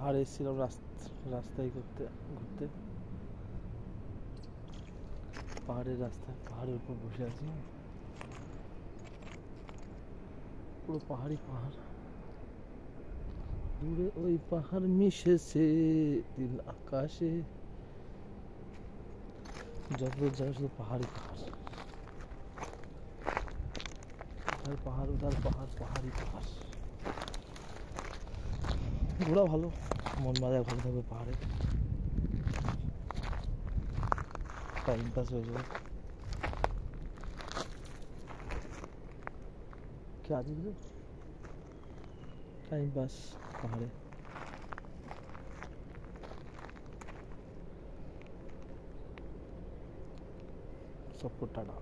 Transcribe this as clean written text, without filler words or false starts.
পাহাড়ে এসেছিলাম রাস্তায় ঘুরতে, পাহাড়ের রাস্তায়, পাহাড়ের উপর বসে আছি, পুরো পাহাড়ি পাহাড়, দূরে ওই পাহাড় মিশেছে দিন আকাশে, যত যায় শুধু পাহাড়ি পাহাড়, উধার পাহাড় উধার পাহাড়, পাহাড়ি পাহাড়। ঘোরা ভালো, মন মাজায় ভালো থাকবে পাহাড়ে, টাইম পাস হয়ে যাবে। क्या चीज टाइम पास पहाड़े। सबको टाटा।